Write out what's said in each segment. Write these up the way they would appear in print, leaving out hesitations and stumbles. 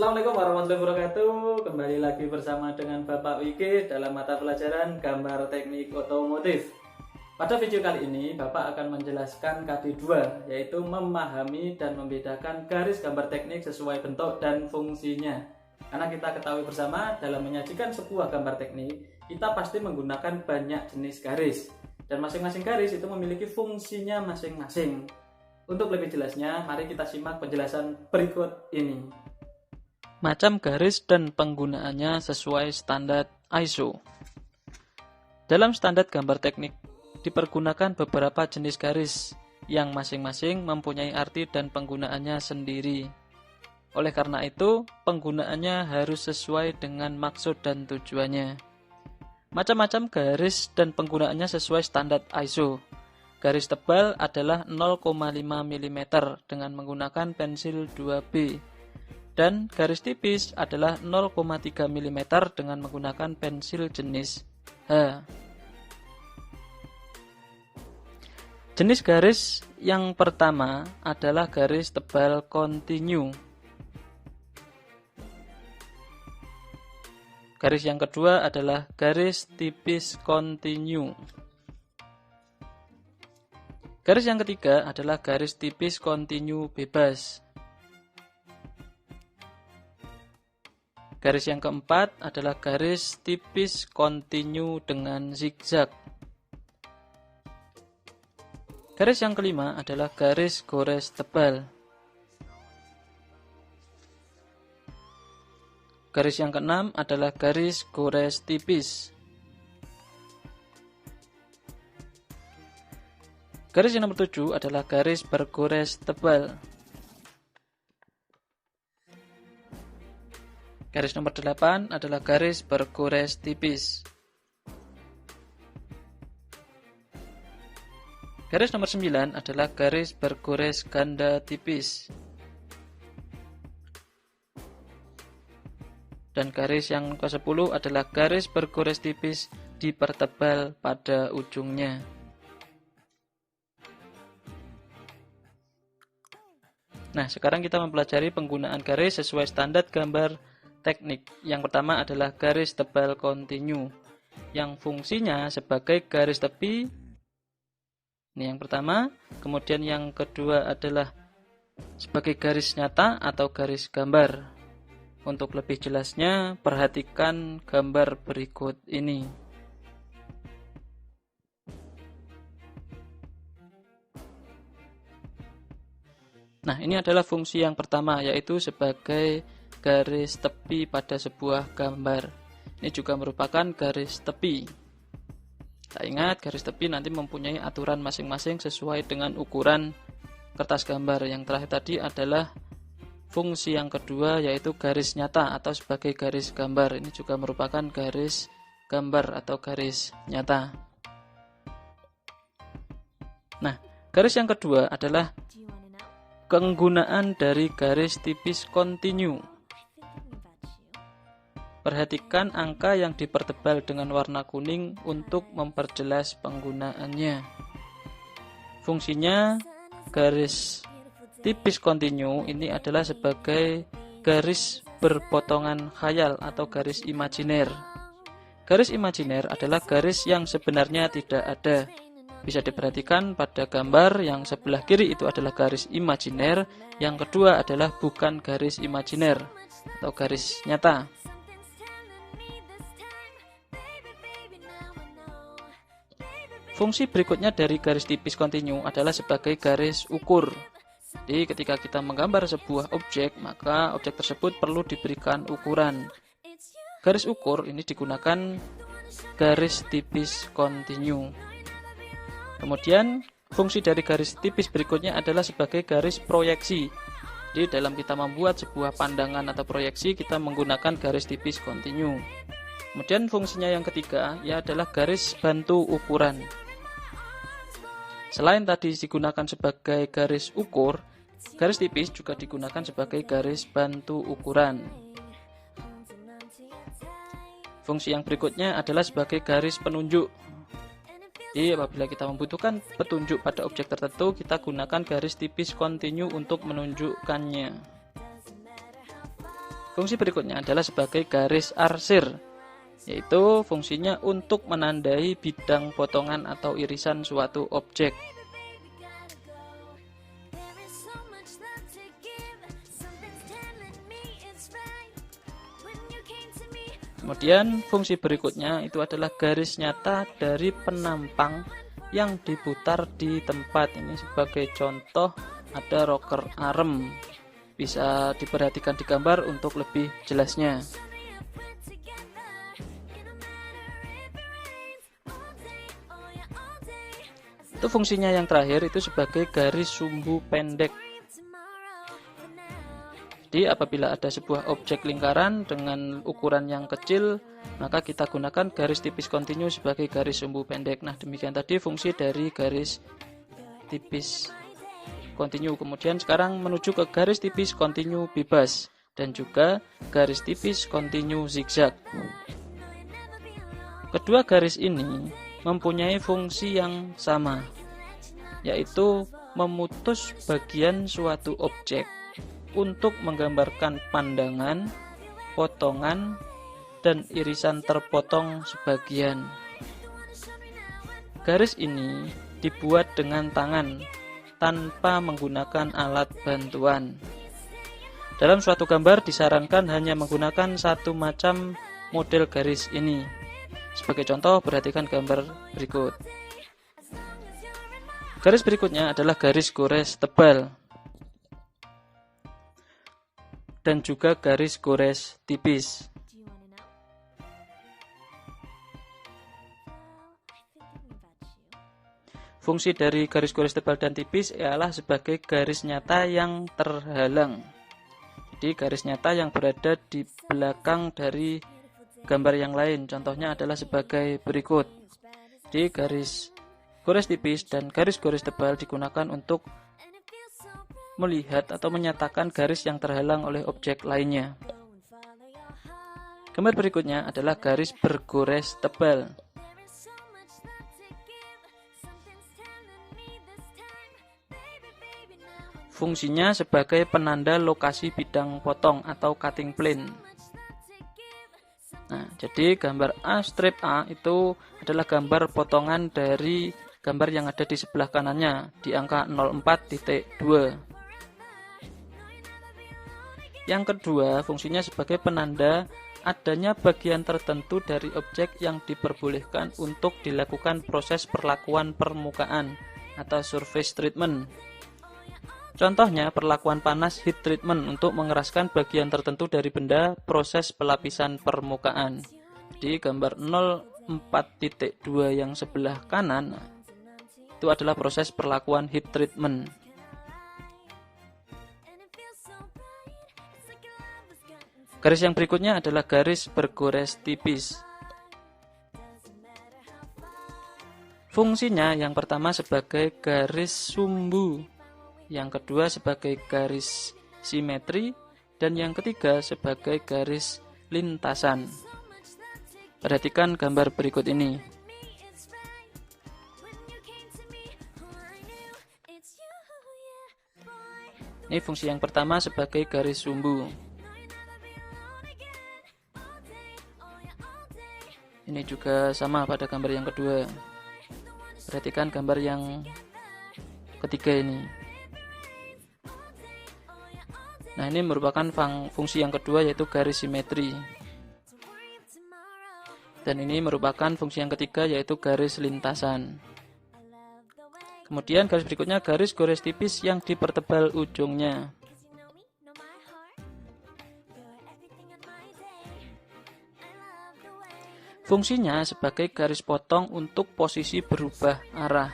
Assalamualaikum warahmatullahi wabarakatuh. Kembali lagi bersama dengan Bapak Wiki dalam mata pelajaran gambar teknik otomotif. Pada video kali ini Bapak akan menjelaskan KD2, yaitu memahami dan membedakan garis gambar teknik sesuai bentuk dan fungsinya. Karena kita ketahui bersama dalam menyajikan sebuah gambar teknik, kita pasti menggunakan banyak jenis garis. Dan masing-masing garis itu memiliki fungsinya masing-masing. Untuk lebih jelasnya, mari kita simak penjelasan berikut ini. Macam garis dan penggunaannya sesuai standar ISO. Dalam standar gambar teknik, dipergunakan beberapa jenis garis yang masing-masing mempunyai arti dan penggunaannya sendiri. Oleh karena itu, penggunaannya harus sesuai dengan maksud dan tujuannya. Macam-macam garis dan penggunaannya sesuai standar ISO. Garis tebal adalah 0,5 mm dengan menggunakan pensil 2B. Dan garis tipis adalah 0,3 mm dengan menggunakan pensil jenis H. Jenis garis yang pertama adalah garis tebal kontinu. Garis yang kedua adalah garis tipis kontinu. Garis yang ketiga adalah garis tipis kontinu bebas. Garis yang keempat adalah garis tipis kontinu dengan zigzag. Garis yang kelima adalah garis gores tebal. Garis yang keenam adalah garis gores tipis. Garis yang nomor 7 adalah garis bergores tebal. Garis nomor 8 adalah garis bergores tipis. Garis nomor 9 adalah garis bergores ganda tipis. Dan garis yang ke-10 adalah garis bergores tipis dipertebal pada ujungnya. Nah, sekarang kita mempelajari penggunaan garis sesuai standar gambar teknik. Yang pertama adalah garis tebal kontinu, yang fungsinya sebagai garis tepi. Ini yang pertama. Kemudian yang kedua adalah sebagai garis nyata atau garis gambar. Untuk lebih jelasnya, perhatikan gambar berikut ini. Nah, ini adalah fungsi yang pertama, yaitu sebagai garis tepi pada sebuah gambar. Ini juga merupakan garis tepi. Kita ingat, garis tepi nanti mempunyai aturan masing-masing sesuai dengan ukuran kertas gambar. Yang terakhir tadi adalah fungsi yang kedua, yaitu garis nyata atau sebagai garis gambar. Ini juga merupakan garis gambar atau garis nyata. Nah, garis yang kedua adalah penggunaan dari garis tipis kontinu. Perhatikan angka yang dipertebal dengan warna kuning untuk memperjelas penggunaannya. Fungsinya garis tipis kontinu ini adalah sebagai garis berpotongan khayal atau garis imajiner. Garis imajiner adalah garis yang sebenarnya tidak ada. Bisa diperhatikan pada gambar yang sebelah kiri itu adalah garis imajiner, yang kedua adalah bukan garis imajiner atau garis nyata. Fungsi berikutnya dari garis tipis kontinu adalah sebagai garis ukur. Jadi ketika kita menggambar sebuah objek, maka objek tersebut perlu diberikan ukuran. Garis ukur ini digunakan garis tipis kontinu. Kemudian fungsi dari garis tipis berikutnya adalah sebagai garis proyeksi. Jadi dalam kita membuat sebuah pandangan atau proyeksi, kita menggunakan garis tipis kontinu. Kemudian fungsinya yang ketiga ya adalah garis bantu ukuran. Selain tadi digunakan sebagai garis ukur, garis tipis juga digunakan sebagai garis bantu ukuran. Fungsi yang berikutnya adalah sebagai garis penunjuk. Jadi apabila kita membutuhkan petunjuk pada objek tertentu, kita gunakan garis tipis kontinu untuk menunjukkannya. Fungsi berikutnya adalah sebagai garis arsir, yaitu fungsinya untuk menandai bidang potongan atau irisan suatu objek. Kemudian fungsi berikutnya itu adalah garis nyata dari penampang yang diputar di tempat. Ini sebagai contoh ada rocker arm. Bisa diperhatikan di gambar untuk lebih jelasnya. Itu fungsinya yang terakhir itu sebagai garis sumbu pendek. Jadi apabila ada sebuah objek lingkaran dengan ukuran yang kecil, maka kita gunakan garis tipis kontinu sebagai garis sumbu pendek. Nah, demikian tadi fungsi dari garis tipis kontinu. Kemudian sekarang menuju ke garis tipis kontinu bebas dan juga garis tipis kontinu zigzag. Kedua garis ini mempunyai fungsi yang sama, yaitu memutus bagian suatu objek untuk menggambarkan pandangan, potongan, dan irisan terpotong sebagian. Garis ini dibuat dengan tangan tanpa menggunakan alat bantuan. Dalam suatu gambar disarankan hanya menggunakan satu macam model garis ini. Sebagai contoh, perhatikan gambar berikut. Garis berikutnya adalah garis gores tebal dan juga garis gores tipis. Fungsi dari garis gores tebal dan tipis ialah sebagai garis nyata yang terhalang. Jadi garis nyata yang berada di belakang dari gambar yang lain. Contohnya adalah sebagai berikut. Jadi garis gores tipis dan garis gores tebal digunakan untuk melihat atau menyatakan garis yang terhalang oleh objek lainnya. Gambar berikutnya adalah garis bergores tebal. Fungsinya sebagai penanda lokasi bidang potong atau cutting plane. Nah, jadi gambar A strip A itu adalah gambar potongan dari gambar yang ada di sebelah kanannya di angka 04.2. Yang kedua, fungsinya sebagai penanda adanya bagian tertentu dari objek yang diperbolehkan untuk dilakukan proses perlakuan permukaan atau surface treatment. Contohnya, perlakuan panas heat treatment untuk mengeraskan bagian tertentu dari benda proses pelapisan permukaan. Di gambar 04.2 yang sebelah kanan, itu adalah proses perlakuan heat treatment. Garis yang berikutnya adalah garis bergores tipis. Fungsinya yang pertama sebagai garis sumbu, yang kedua sebagai garis simetri, dan yang ketiga sebagai garis lintasan. Perhatikan gambar berikut ini. Ini fungsi yang pertama sebagai garis sumbu. Ini juga sama pada gambar yang kedua. Perhatikan gambar yang ketiga ini. Nah, ini merupakan fungsi yang kedua, yaitu garis simetri. Dan ini merupakan fungsi yang ketiga, yaitu garis lintasan. Kemudian garis berikutnya garis gores tipis yang dipertebal ujungnya. Fungsinya sebagai garis potong untuk posisi berubah arah.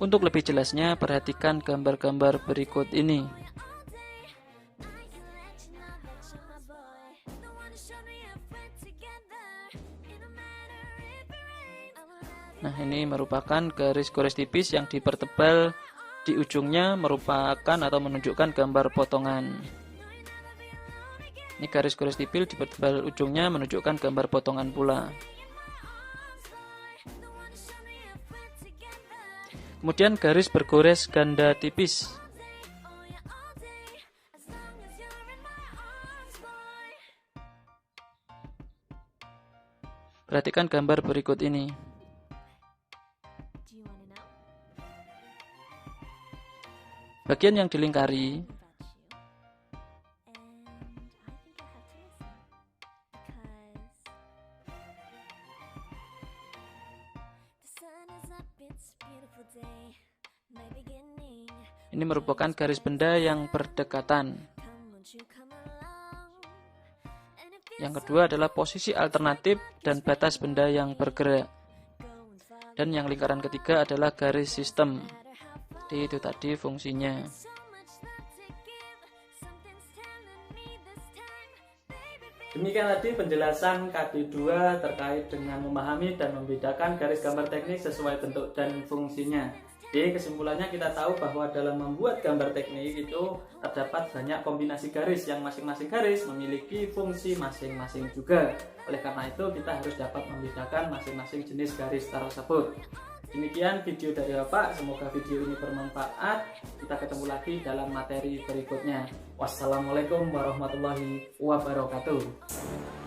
Untuk lebih jelasnya, perhatikan gambar-gambar berikut ini. Nah, ini merupakan garis gores tipis yang dipertebal di ujungnya, merupakan atau menunjukkan gambar potongan. Ini garis gores tipis dipertebal ujungnya menunjukkan gambar potongan pula. Kemudian garis bergores ganda tipis. Perhatikan gambar berikut ini. Bagian yang dilingkari ini merupakan garis benda yang berdekatan. Yang kedua adalah posisi alternatif dan batas benda yang bergerak. Dan yang lingkaran ketiga adalah garis sistem. Jadi itu tadi fungsinya. Demikian tadi penjelasan KD2 terkait dengan memahami dan membedakan garis gambar teknik sesuai bentuk dan fungsinya. Jadi kesimpulannya kita tahu bahwa dalam membuat gambar teknik itu terdapat banyak kombinasi garis yang masing-masing garis memiliki fungsi masing-masing juga. Oleh karena itu kita harus dapat membedakan masing-masing jenis garis tersebut. Demikian video dari Bapak, semoga video ini bermanfaat. Kita ketemu lagi dalam materi berikutnya. Wassalamualaikum warahmatullahi wabarakatuh.